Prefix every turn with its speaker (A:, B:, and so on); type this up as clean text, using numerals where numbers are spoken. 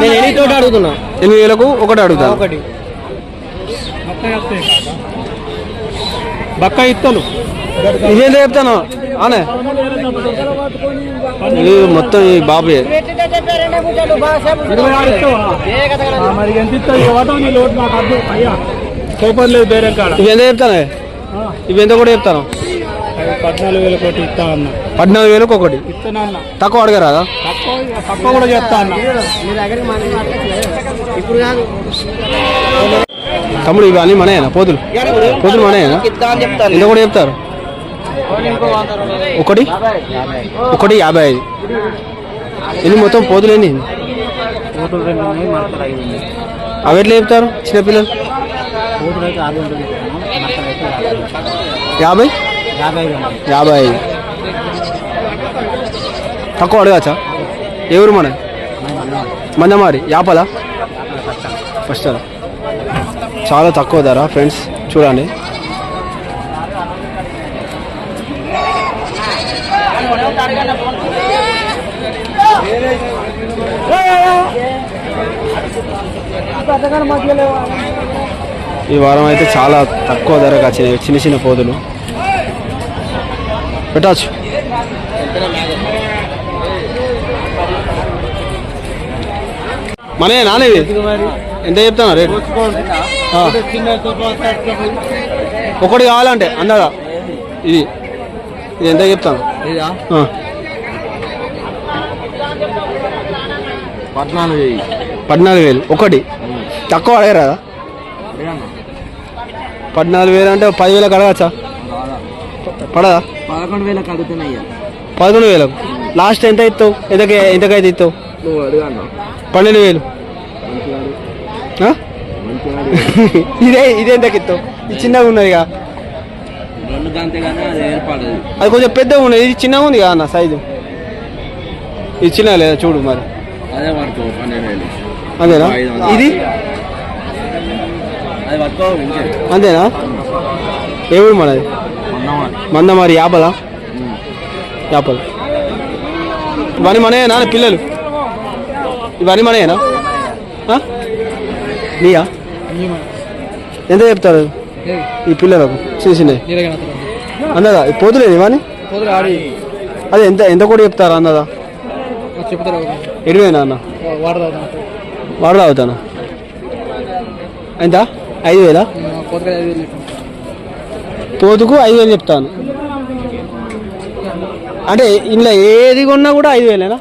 A: నేను ఎన్ని తోటి అడుగుతున్నా
B: 8,000కు ఒకటి అడుగుతా.
A: ఒకటి బక్క ఇత్తలు
B: ఇదేంత చెప్తాను అనే మొత్తం ఈ బాబే.
A: మరి ఎంత కోపం లేదు బేరే కాడ.
B: ఇవి ఎంత చెప్తానే? ఇవి ఎంత కూడా చెప్తాను?
A: 14,000 కోటి ఇస్తా అన్న.
B: 14,000కు ఒకటి
A: ఇస్తాను అన్న.
B: తక్కువ అడగరాదా?
A: తక్కువ కూడా చెప్తా అన్న.
B: తమ్ముడు ఇవి అన్నీ మనయేనా? పోతులు మనయేనా? ఎంత కూడా చెప్తారు? ఒకటి 55. ఎన్ని మొత్తం పోతులు ఎన్ని? అవి ఎట్లా చెప్తారు చిన్నపిల్లలు? 50 తక్కువ అడగచ్చా? ఎవరు మన మందమారి యాపలా ఫస్ట్ చాలా తక్కువ ధర ఫ్రెండ్స్ చూడండి. ఈ వారం అయితే చాలా తక్కువ ధరకు వచ్చినాయి చిన్న చిన్న పోదులు. పెట్టచ్చు. మనే నానేది ఎంత చెప్తాను రేటు? ఒకటి కావాలంటే అందగా ఇది ఎంత చెప్తాను? 14,000 ఒకటి. తక్కువ అడగరాదా? 14,000 అంటే 10,000 అడగచ్చా? పడదా?
A: 11,000 అడుగుతున్నాయ్యా.
B: 11,000 లాస్ట్ ఎంత ఇస్తావు? ఎంతకైతే ఇస్తావు? 12,000. ఇదే ఎంతకి ఇస్తావు? ఇది చిన్నగా ఉన్నది ఇక. అది కొంచెం పెద్దగా ఉన్నది, ఇది చిన్నగా ఉంది కదా అన్న సైజు. ఇది చిన్నగా లేదా చూడు మరి. అంతేనా? ఇది అంతేనా? ఎవరు మనది? మందమారి యాపలా? యాపలు ఇవన్నీ మనయేనా పిల్లలు? ఇవన్నీ మనయేనా? నీయా? ఎంత చెప్తారు ఈ పిల్లలకు చిన్న చిన్నవి? అన్నదా పోతులేదు ఇవన్నీ? అదే ఎంత కూడా చెప్తారా అన్నదా? 20 అన్న. వాడు తాగుతానా? ఎంత? 5,000? పోతుకు 5,000 చెప్తాను. అంటే ఇంట్లో ఏది కొన్నా కూడా 5,000ఏనా?